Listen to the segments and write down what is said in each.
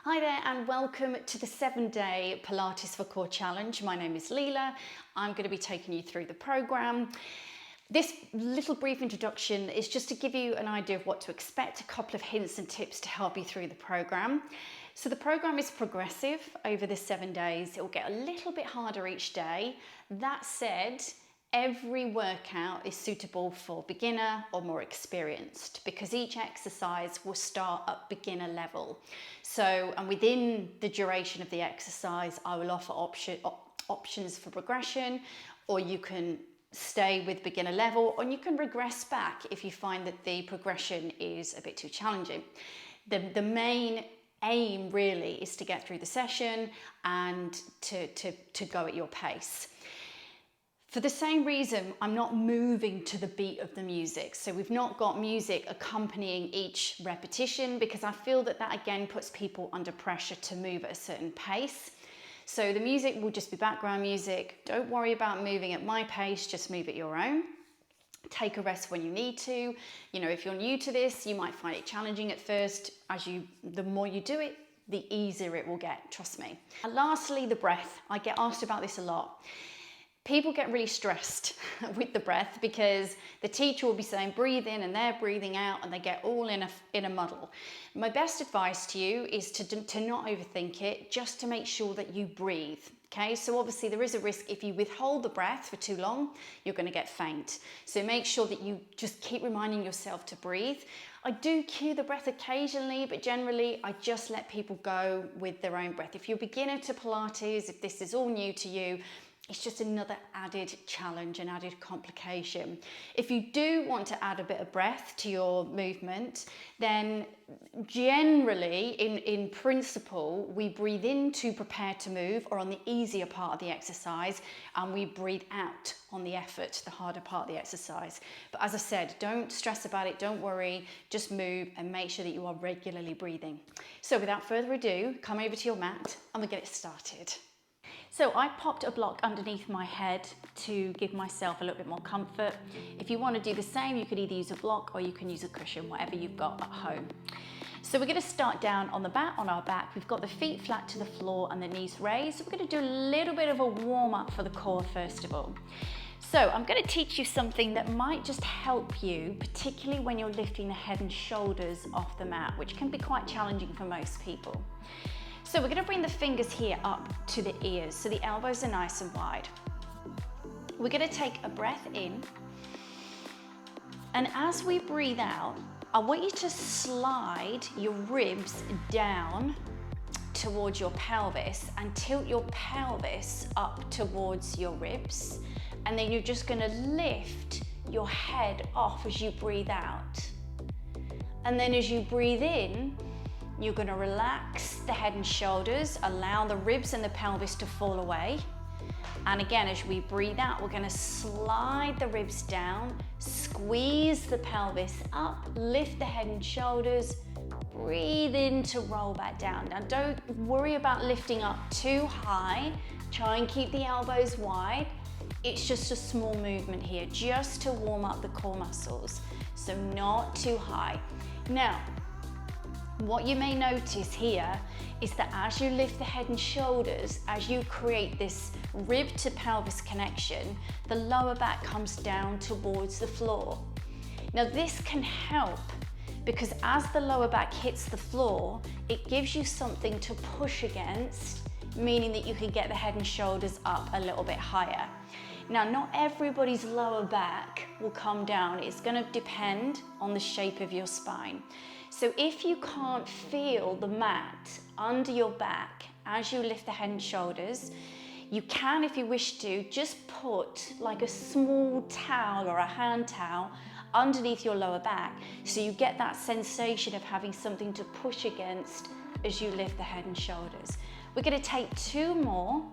Hi there and welcome to the 7-day Pilates for Core Challenge. My name is Leela. I'm going to be taking you through the program. This little brief introduction is just to give you an idea of what to expect, a couple of hints and tips to help you through the program. So the program is progressive over the 7 days. It will get a little bit harder each day. That said, every workout is suitable for beginner or more experienced because each exercise will start at beginner level. So, and within the duration of the exercise, I will offer options for progression, or you can stay with beginner level, or you can regress back if you find that the progression is a bit too challenging. The main aim really is to get through the session and to go at your pace. For the same reason, I'm not moving to the beat of the music. So we've not got music accompanying each repetition because I feel that again puts people under pressure to move at a certain pace. So the music will just be background music. Don't worry about moving at my pace, just move at your own. Take a rest when you need to. You know, if you're new to this, you might find it challenging at first. The more you do it, the easier it will get, trust me. And lastly, the breath. I get asked about this a lot. People get really stressed with the breath because the teacher will be saying breathe in and they're breathing out and they get all in a muddle. My best advice to you is to not overthink it, just to make sure that you breathe. Okay, so obviously there is a risk if you withhold the breath for too long, you're going to get faint. So make sure that you just keep reminding yourself to breathe. I do cue the breath occasionally, but generally I just let people go with their own breath. If you're a beginner to Pilates, if this is all new to you, it's just another added challenge, an added complication. If you do want to add a bit of breath to your movement, then generally, in principle, we breathe in to prepare to move, or on the easier part of the exercise, and we breathe out on the effort, the harder part of the exercise. But as I said, don't stress about it, don't worry, just move and make sure that you are regularly breathing. So without further ado, come over to your mat and we'll get it started. So I popped a block underneath my head to give myself a little bit more comfort. If you want to do the same, you could either use a block or you can use a cushion, whatever you've got at home. So we're going to start down on our back. We've got the feet flat to the floor and the knees raised. So we're going to do a little bit of a warm up for the core first of all. So I'm going to teach you something that might just help you, particularly when you're lifting the head and shoulders off the mat, which can be quite challenging for most people. So we're going to bring the fingers here up to the ears, so the elbows are nice and wide. We're going to take a breath in, and as we breathe out, I want you to slide your ribs down towards your pelvis and tilt your pelvis up towards your ribs, and then you're just going to lift your head off as you breathe out. And then as you breathe in, you're going to relax the head and shoulders, allow the ribs and the pelvis to fall away. And again, as we breathe out, we're going to slide the ribs down, squeeze the pelvis up, lift the head and shoulders, breathe in to roll back down. Now don't worry about lifting up too high. Try and keep the elbows wide. It's just a small movement here, just to warm up the core muscles. So not too high. Now, what you may notice here is that as you lift the head and shoulders, as you create this rib to pelvis connection, the lower back comes down towards the floor. Now this can help because as the lower back hits the floor, it gives you something to push against, meaning that you can get the head and shoulders up a little bit higher. Now, not everybody's lower back will come down. It's going to depend on the shape of your spine. So if you can't feel the mat under your back as you lift the head and shoulders, you can, if you wish to, just put like a small towel or a hand towel underneath your lower back so you get that sensation of having something to push against as you lift the head and shoulders. We're going to take 2 more.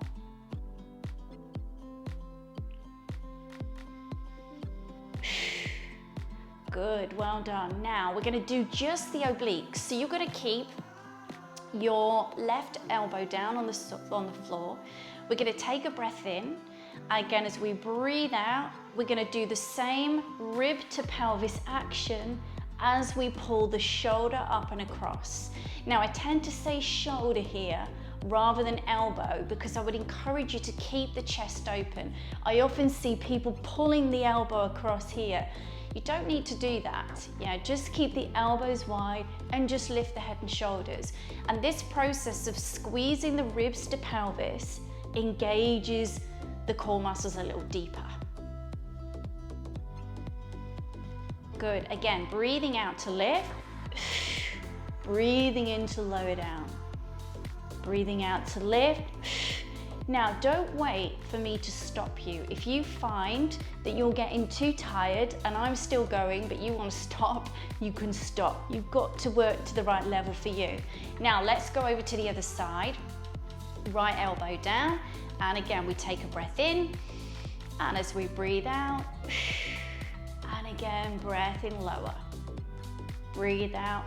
Good, well done. Now we're going to do just the obliques. So you're going to keep your left elbow down on the floor. We're going to take a breath in. Again, as we breathe out, we're going to do the same rib to pelvis action as we pull the shoulder up and across. Now I tend to say shoulder here rather than elbow because I would encourage you to keep the chest open. I often see people pulling the elbow across here. You don't need to do that. Yeah, just keep the elbows wide and just lift the head and shoulders. And this process of squeezing the ribs to pelvis engages the core muscles a little deeper. Good. Again, breathing out to lift, breathing in to lower down. Breathing out to lift. Now, don't wait for me to stop you. If you find that you're getting too tired and I'm still going, but you want to stop, you can stop. You've got to work to the right level for you. Now, let's go over to the other side. Right elbow down. And again, we take a breath in. And as we breathe out, and again, breath in lower. Breathe out.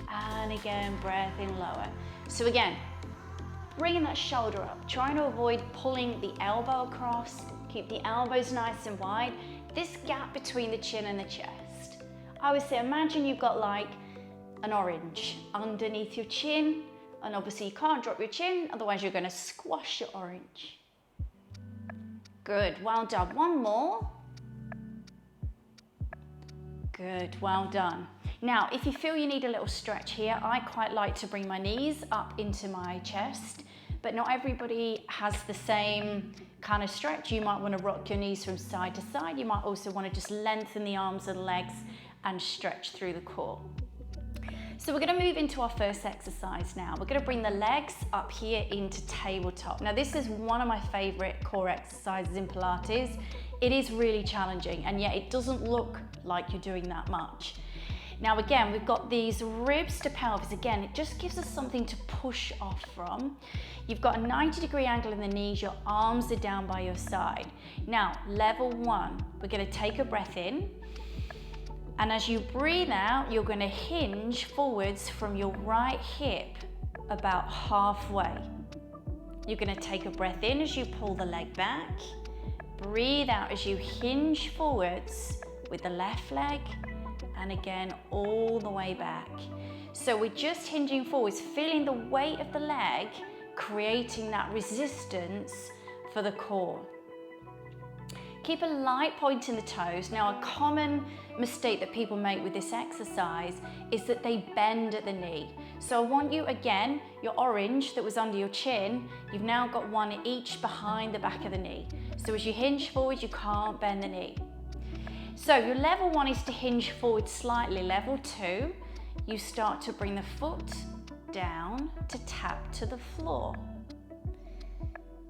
And again, breath in lower. So again, bringing that shoulder up, trying to avoid pulling the elbow across, keep the elbows nice and wide. This gap between the chin and the chest. I would say, imagine you've got like an orange underneath your chin, and obviously you can't drop your chin, otherwise you're gonna squash your orange. Good, well done. One more. Good, well done. Now, if you feel you need a little stretch here, I quite like to bring my knees up into my chest, but not everybody has the same kind of stretch. You might want to rock your knees from side to side. You might also want to just lengthen the arms and legs and stretch through the core. So we're going to move into our first exercise now. We're going to bring the legs up here into tabletop. Now, this is one of my favorite core exercises in Pilates. It is really challenging, and yet it doesn't look like you're doing that much. Now again, we've got these ribs to pelvis. Again, it just gives us something to push off from. You've got a 90-degree angle in the knees, your arms are down by your side. Now, level one, we're gonna take a breath in, and as you breathe out, you're gonna hinge forwards from your right hip about halfway. You're gonna take a breath in as you pull the leg back, breathe out as you hinge forwards with the left leg, and again, all the way back. So we're just hinging forwards, feeling the weight of the leg, creating that resistance for the core. Keep a light point in the toes. Now, a common mistake that people make with this exercise is that they bend at the knee. So I want you, again, your orange that was under your chin, you've now got one each behind the back of the knee. So as you hinge forward, you can't bend the knee. So your level one is to hinge forward slightly. Level two, you start to bring the foot down to tap to the floor.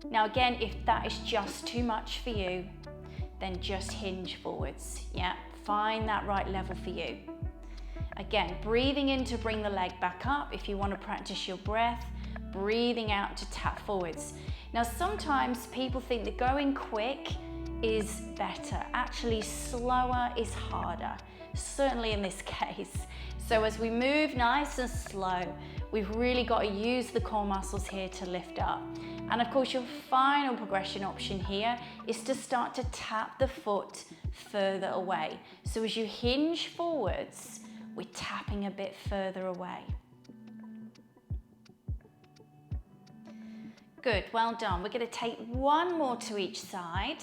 Now again, if that is just too much for you, then just hinge forwards. Yeah, find that right level for you. Again, breathing in to bring the leg back up. If you want to practice your breath, breathing out to tap forwards. Now sometimes people think that going quick is better. Actually, slower is harder, certainly in this case. So as we move nice and slow, we've really got to use the core muscles here to lift up. And of course, your final progression option here is to start to tap the foot further away. So as you hinge forwards, we're tapping a bit further away. Good, well done. We're going to take one more to each side.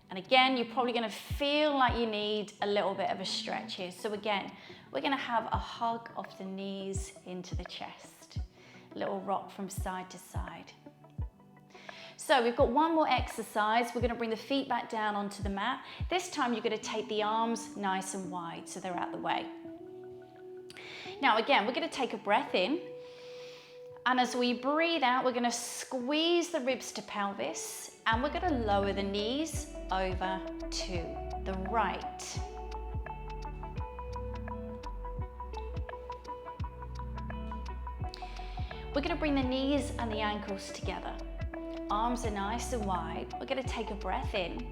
And again, you're probably going to feel like you need a little bit of a stretch here. So again, we're going to have a hug of the knees into the chest. A little rock from side to side. So we've got one more exercise. We're going to bring the feet back down onto the mat. This time you're going to take the arms nice and wide so they're out the way. Now again, we're going to take a breath in. And as we breathe out, we're going to squeeze the ribs to pelvis, and we're going to lower the knees over to the right. We're going to bring the knees and the ankles together. Arms are nice and wide. We're going to take a breath in.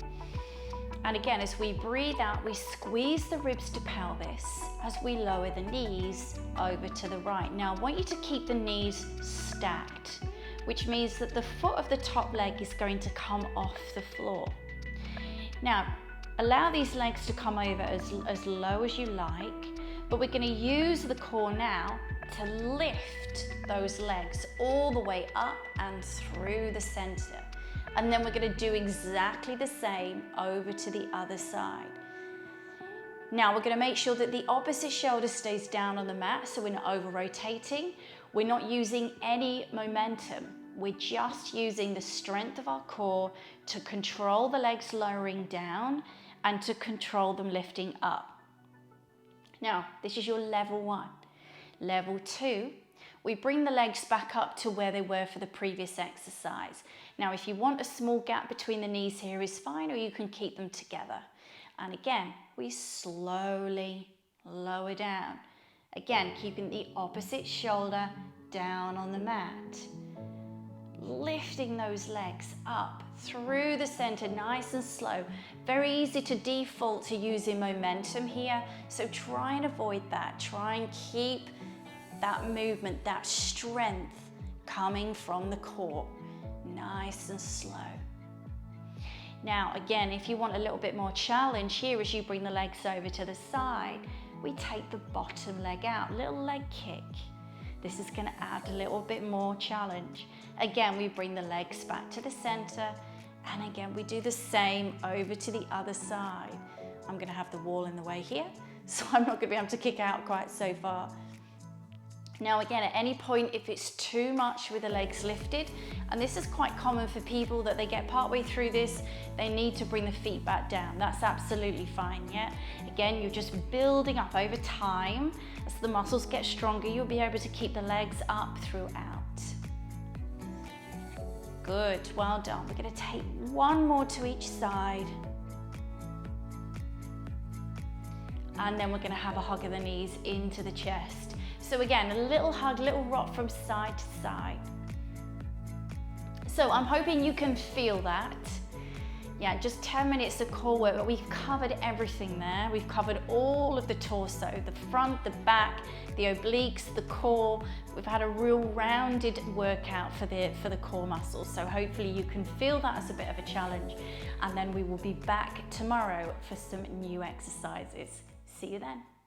And again, as we breathe out, we squeeze the ribs to pelvis as we lower the knees over to the right. Now, I want you to keep the knees stacked, which means that the foot of the top leg is going to come off the floor. Now, Allow these legs to come over as low as you like, but we're going to use the core now to lift those legs all the way up and through the center. And then we're going to do exactly the same over to the other side. Now we're going to make sure that the opposite shoulder stays down on the mat, so we're not over rotating. We're not using any momentum. We're just using the strength of our core to control the legs lowering down and to control them lifting up. Now, this is your level 1. Level 2, we bring the legs back up to where they were for the previous exercise. Now, if you want a small gap between the knees here is fine, or you can keep them together. And again, we slowly lower down. Again, keeping the opposite shoulder down on the mat. Lifting those legs up through the center, nice and slow. Very easy to default to using momentum here, so try and avoid that. Try and keep that movement, that strength coming from the core, nice and slow. Now again, if you want a little bit more challenge here, as you bring the legs over to the side, we take the bottom leg out, little leg kick. This is going to add a little bit more challenge. Again, we bring the legs back to the center, and again we do the same over to the other side. I'm going to have the wall in the way here, so I'm not going to be able to kick out quite so far. Now again, at any point, if it's too much with the legs lifted, and this is quite common for people that they get partway through this, they need to bring the feet back down. That's absolutely fine, yeah? Again, you're just building up over time. As the muscles get stronger, you'll be able to keep the legs up throughout. Good, well done. We're gonna take one more to each side. And then we're gonna have a hug of the knees into the chest. So again, a little hug, little rock from side to side. So I'm hoping you can feel that. Yeah, just 10 minutes of core work, but we've covered everything there. We've covered all of the torso, the front, the back, the obliques, the core. We've had a real rounded workout for the core muscles. So hopefully you can feel that as a bit of a challenge. And then we will be back tomorrow for some new exercises. See you then.